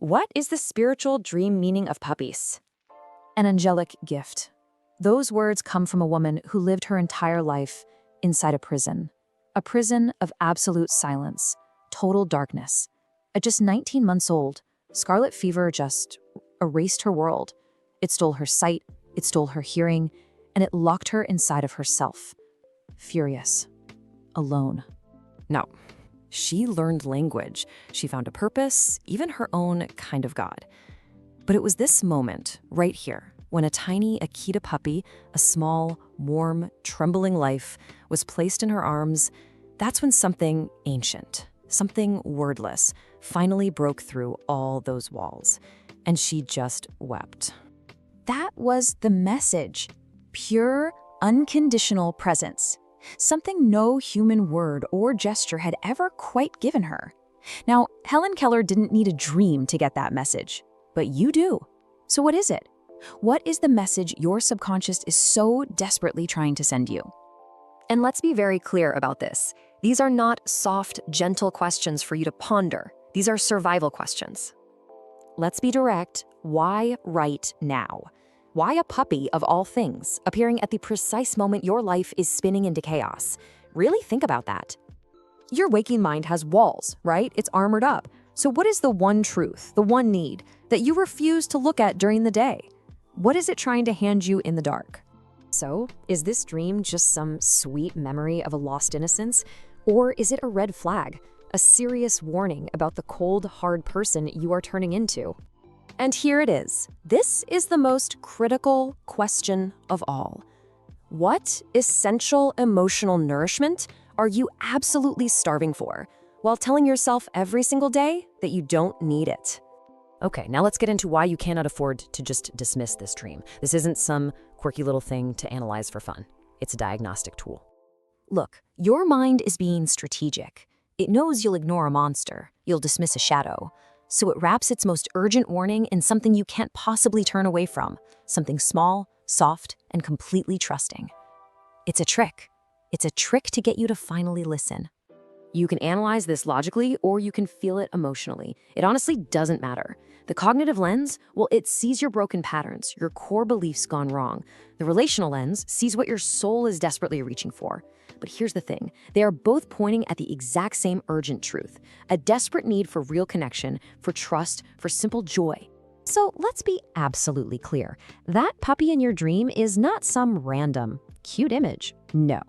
What is the spiritual dream meaning of puppies? An angelic gift. Those words come from a woman who lived her entire life inside a prison of absolute silence, total darkness. At just 19 months old, scarlet fever just erased her world. It stole her sight, it stole her hearing, and it locked her inside of herself. Furious. Alone. No. She learned language. She found a purpose, even her own kind of God. But it was this moment, right here, when a tiny Akita puppy, a small, warm, trembling life, was placed in her arms. That's when something ancient, something wordless, finally broke through all those walls. And she just wept. That was the message. Pure, unconditional presence. Something no human word or gesture had ever quite given her. Now, Helen Keller didn't need a dream to get that message, but you do. So what is it? What is the message your subconscious is so desperately trying to send you? And let's be very clear about this. These are not soft, gentle questions for you to ponder. These are survival questions. Let's be direct. Why right now? Why a puppy, of all things, appearing at the precise moment your life is spinning into chaos? Really think about that. Your waking mind has walls, right? It's armored up. So what is the one truth, the one need, that you refuse to look at during the day? What is it trying to hand you in the dark? So, is this dream just some sweet memory of a lost innocence? Or is it a red flag, a serious warning about the cold, hard person you are turning into? And here it is. This is the most critical question of all. What essential emotional nourishment are you absolutely starving for, while telling yourself every single day that you don't need it? Okay, now let's get into why you cannot afford to just dismiss this dream. This isn't some quirky little thing to analyze for fun. It's a diagnostic tool. Look, your mind is being strategic. It knows you'll ignore a monster, you'll dismiss a shadow. So it wraps its most urgent warning in something you can't possibly turn away from, something small, soft, and completely trusting. It's a trick. It's a trick to get you to finally listen. You can analyze this logically, or you can feel it emotionally. It honestly doesn't matter. The cognitive lens, well, it sees your broken patterns, your core beliefs gone wrong. The relational lens sees what your soul is desperately reaching for. But here's the thing, they are both pointing at the exact same urgent truth, a desperate need for real connection, for trust, for simple joy. So let's be absolutely clear. That puppy in your dream is not some random, cute image. No,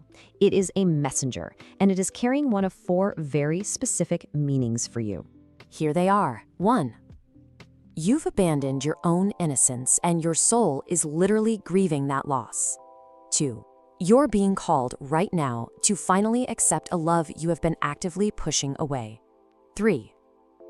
it is a messenger, and it is carrying one of 4 very specific meanings for you. Here they are. 1. You've abandoned your own innocence, and your soul is literally grieving that loss. 2. You're being called right now to finally accept a love you have been actively pushing away. 3.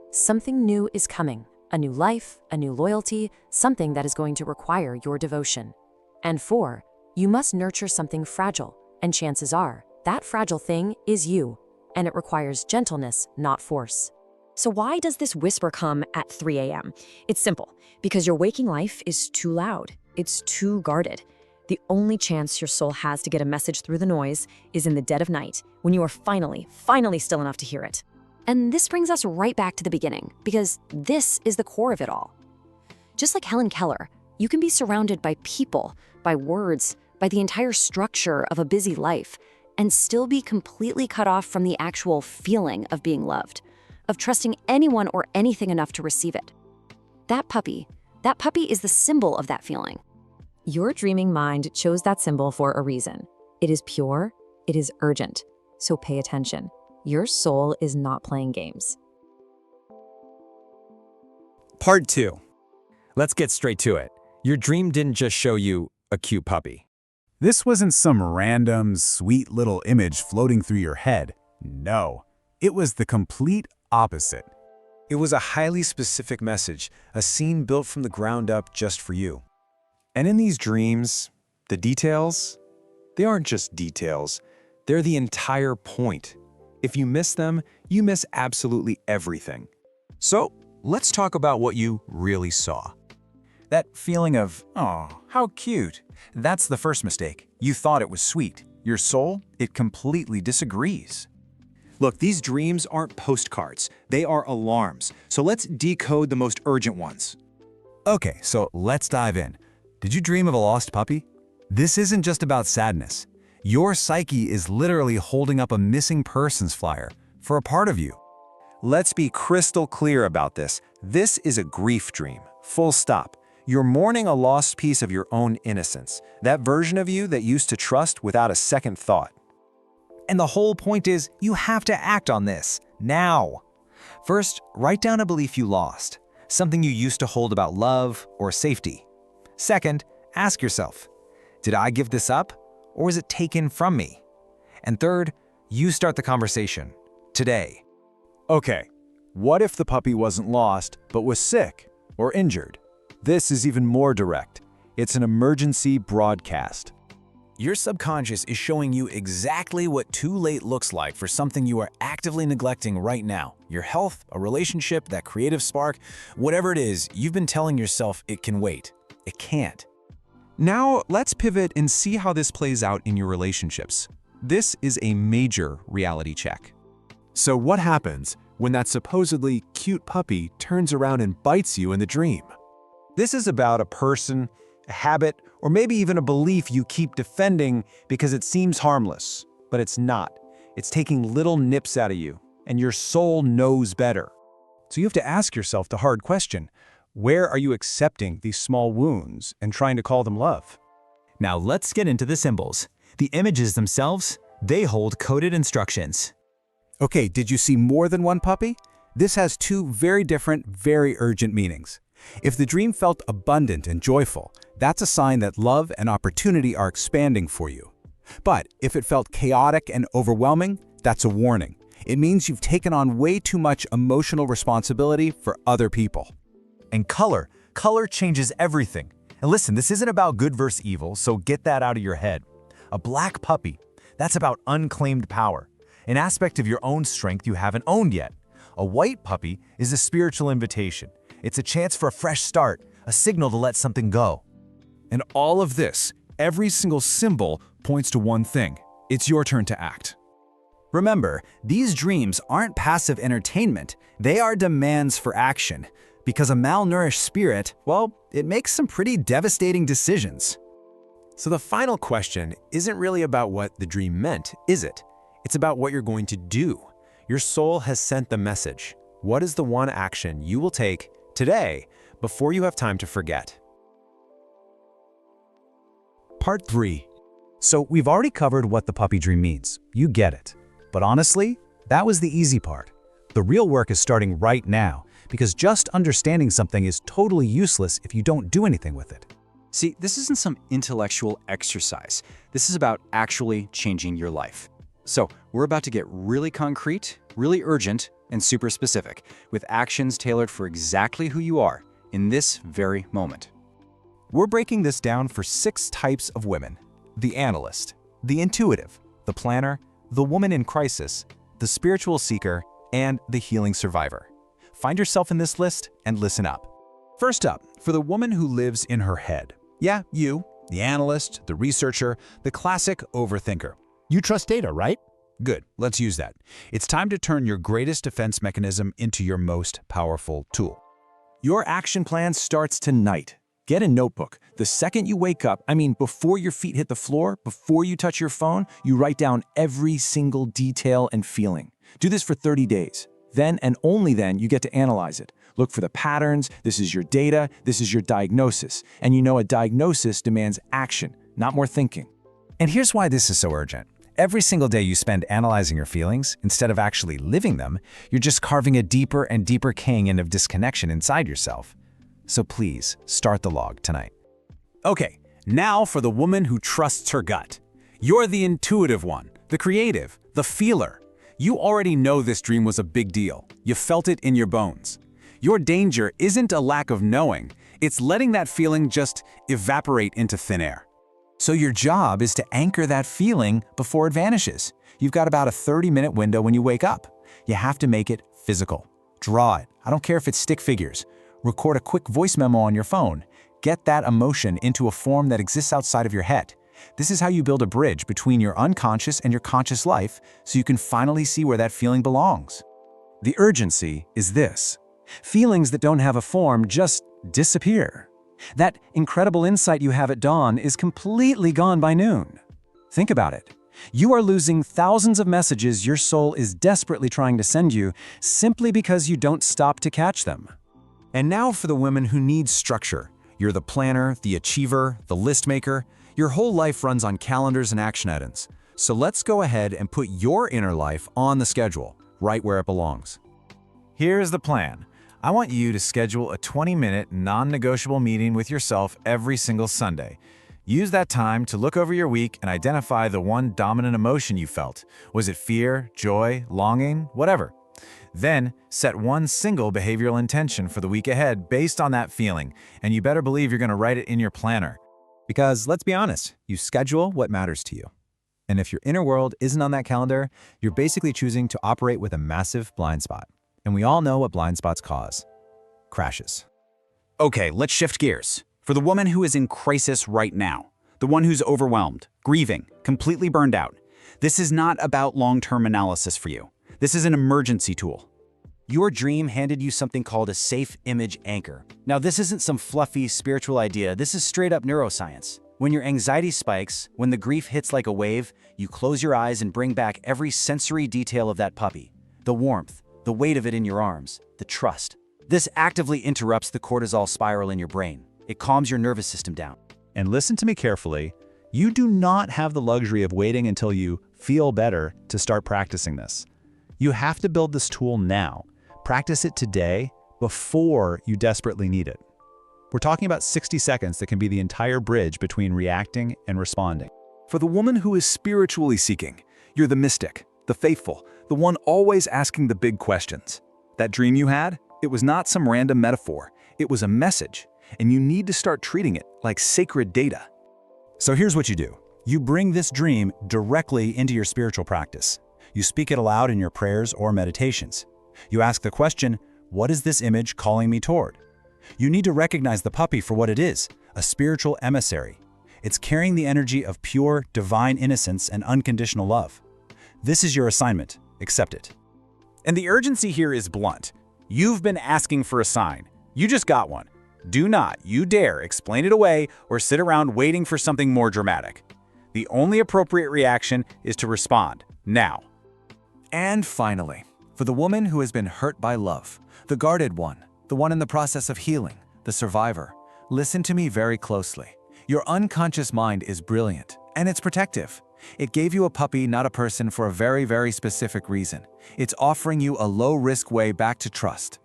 Something new is coming, a new life, a new loyalty, something that is going to require your devotion. And 4, you must nurture something fragile, and chances are, that fragile thing is you, and it requires gentleness, not force. So why does this whisper come at 3 a.m.? It's simple, because your waking life is too loud, it's too guarded. The only chance your soul has to get a message through the noise is in the dead of night, when you are finally still enough to hear it. And this brings us right back to the beginning, because this is the core of it all. Just like Helen Keller, you can be surrounded by people, by words, by the entire structure of a busy life, and still be completely cut off from the actual feeling of being loved, of trusting anyone or anything enough to receive it. That puppy is the symbol of that feeling. Your dreaming mind chose that symbol for a reason. It is pure, it is urgent, so pay attention. Your soul is not playing games. Part 2. Let's get straight to it. Your dream didn't just show you a cute puppy. This wasn't some random, sweet little image floating through your head. No, it was the complete opposite. It was a highly specific message, a scene built from the ground up just for you. And in these dreams, the details, they aren't just details, they're the entire point. If you miss them, you miss absolutely everything. So, let's talk about what you really saw. That feeling of, oh, how cute. That's the first mistake. You thought it was sweet. Your soul, it completely disagrees. Look, these dreams aren't postcards. They are alarms. So let's decode the most urgent ones. Okay, so let's dive in. Did you dream of a lost puppy? This isn't just about sadness. Your psyche is literally holding up a missing persons flyer for a part of you. Let's be crystal clear about this. This is a grief dream. Full stop. You're mourning a lost piece of your own innocence, that version of you that used to trust without a second thought. And the whole point is, you have to act on this, now. First, write down a belief you lost, something you used to hold about love or safety. Second, ask yourself, did I give this up, or was it taken from me? And third, you start the conversation, today. Okay, what if the puppy wasn't lost, but was sick or injured? This is even more direct. It's an emergency broadcast. Your subconscious is showing you exactly what too late looks like for something you are actively neglecting right now. Your health, a relationship, that creative spark, whatever it is, you've been telling yourself it can wait. It can't. Now, let's pivot and see how this plays out in your relationships. This is a major reality check. So what happens when that supposedly cute puppy turns around and bites you in the dream? This is about a person, a habit, or maybe even a belief you keep defending because it seems harmless, but it's not. It's taking little nips out of you, and your soul knows better. So you have to ask yourself the hard question, where are you accepting these small wounds and trying to call them love? Now let's get into the symbols. The images themselves, they hold coded instructions. Okay, did you see more than one puppy? This has two very different, very urgent meanings. If the dream felt abundant and joyful, that's a sign that love and opportunity are expanding for you. But if it felt chaotic and overwhelming, that's a warning. It means you've taken on way too much emotional responsibility for other people. And color changes everything. And listen, this isn't about good versus evil, so get that out of your head. A black puppy, that's about unclaimed power, an aspect of your own strength you haven't owned yet. A white puppy is a spiritual invitation. It's a chance for a fresh start, a signal to let something go. And all of this, every single symbol, points to one thing. It's your turn to act. Remember, these dreams aren't passive entertainment. They are demands for action. Because a malnourished spirit, well, it makes some pretty devastating decisions. So the final question isn't really about what the dream meant, is it? It's about what you're going to do. Your soul has sent the message. What is the one action you will take today before you have time to forget? Part 3. So we've already covered what the puppy dream means. You get it. But honestly, that was the easy part. The real work is starting right now, because just understanding something is totally useless if you don't do anything with it. See, this isn't some intellectual exercise. This is about actually changing your life. So we're about to get really concrete, really urgent, and super specific, with actions tailored for exactly who you are in this very moment. We're breaking this down for 6 types of women: the analyst, the intuitive, the planner, the woman in crisis, the spiritual seeker, and the healing survivor. Find yourself in this list and listen up. First up, for the woman who lives in her head. Yeah, you, the analyst, the researcher, the classic overthinker. You trust data, right? Good, let's use that. It's time to turn your greatest defense mechanism into your most powerful tool. Your action plan starts tonight. Get a notebook. The second you wake up, before your feet hit the floor, before you touch your phone, you write down every single detail and feeling. Do this for 30 days. Then and only then you get to analyze it. Look for the patterns. This is your data. This is your diagnosis. And you know a diagnosis demands action, not more thinking. And here's why this is so urgent. Every single day you spend analyzing your feelings, instead of actually living them, you're just carving a deeper and deeper canyon of disconnection inside yourself. So please, start the log tonight. Okay, now for the woman who trusts her gut. You're the intuitive one, the creative, the feeler. You already know this dream was a big deal. You felt it in your bones. Your danger isn't a lack of knowing, it's letting that feeling just evaporate into thin air. So your job is to anchor that feeling before it vanishes. You've got about a 30-minute window when you wake up. You have to make it physical. Draw it. I don't care if it's stick figures. Record a quick voice memo on your phone. Get that emotion into a form that exists outside of your head. This is how you build a bridge between your unconscious and your conscious life so you can finally see where that feeling belongs. The urgency is this. Feelings that don't have a form just disappear. That incredible insight you have at dawn is completely gone by noon. Think about it. You are losing thousands of messages your soul is desperately trying to send you simply because you don't stop to catch them. And now for the women who need structure. You're the planner, the achiever, the list maker. Your whole life runs on calendars and action items. So let's go ahead and put your inner life on the schedule, right where it belongs. Here's the plan. I want you to schedule a 20-minute non-negotiable meeting with yourself every single Sunday. Use that time to look over your week and identify the one dominant emotion you felt. Was it fear, joy, longing, whatever? Then, set one single behavioral intention for the week ahead based on that feeling, and you better believe you're going to write it in your planner. Because let's be honest, you schedule what matters to you. And if your inner world isn't on that calendar, you're basically choosing to operate with a massive blind spot. And we all know what blind spots cause. Crashes. Okay, let's shift gears. For the woman who is in crisis right now, the one who's overwhelmed, grieving, completely burned out, this is not about long-term analysis for you. This is an emergency tool. Your dream handed you something called a safe image anchor. Now, this isn't some fluffy spiritual idea. This is straight up neuroscience. When your anxiety spikes, when the grief hits like a wave, you close your eyes and bring back every sensory detail of that puppy. The warmth, the weight of it in your arms, the trust. This actively interrupts the cortisol spiral in your brain. It calms your nervous system down. And listen to me carefully. You do not have the luxury of waiting until you feel better to start practicing this. You have to build this tool now. Practice it today before you desperately need it. We're talking about 60 seconds that can be the entire bridge between reacting and responding. For the woman who is spiritually seeking, you're the mystic, the faithful, the one always asking the big questions. That dream you had, it was not some random metaphor. It was a message, and you need to start treating it like sacred data. So here's what you do. You bring this dream directly into your spiritual practice. You speak it aloud in your prayers or meditations. You ask the question, what is this image calling me toward? You need to recognize the puppy for what it is, a spiritual emissary. It's carrying the energy of pure, divine innocence and unconditional love. This is your assignment. Accept it. And the urgency here is blunt. You've been asking for a sign. You just got one. Do not, you dare, explain it away or sit around waiting for something more dramatic. The only appropriate reaction is to respond, now. And finally, for the woman who has been hurt by love, the guarded one, the one in the process of healing, the survivor, listen to me very closely. Your unconscious mind is brilliant, and it's protective. It gave you a puppy, not a person, for a very, very specific reason. It's offering you a low-risk way back to trust.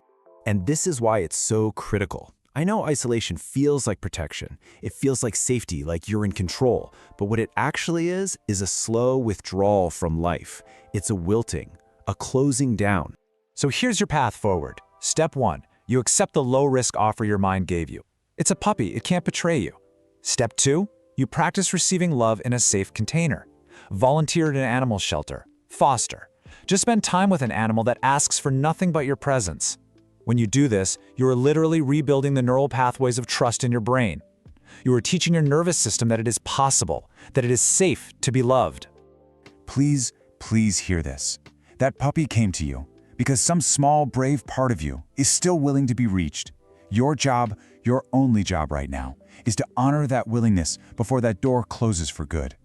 And this is why it's so critical. I know isolation feels like protection. It feels like safety, like you're in control. But what it actually is a slow withdrawal from life. It's a wilting, a closing down. So here's your path forward. Step 1, you accept the low-risk offer your mind gave you. It's a puppy, it can't betray you. Step 2, you practice receiving love in a safe container. Volunteer at an animal shelter. Foster. Just spend time with an animal that asks for nothing but your presence. When you do this, you are literally rebuilding the neural pathways of trust in your brain. You are teaching your nervous system that it is possible, that it is safe to be loved. Please, please hear this. That puppy came to you because some small, brave part of you is still willing to be reached. Your job, your only job right now, is to honor that willingness before that door closes for good.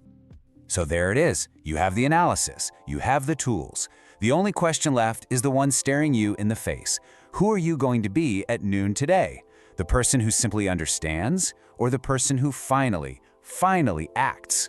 So there it is. You have the analysis. You have the tools. The only question left is the one staring you in the face. Who are you going to be at noon today? The person who simply understands, or the person who finally acts?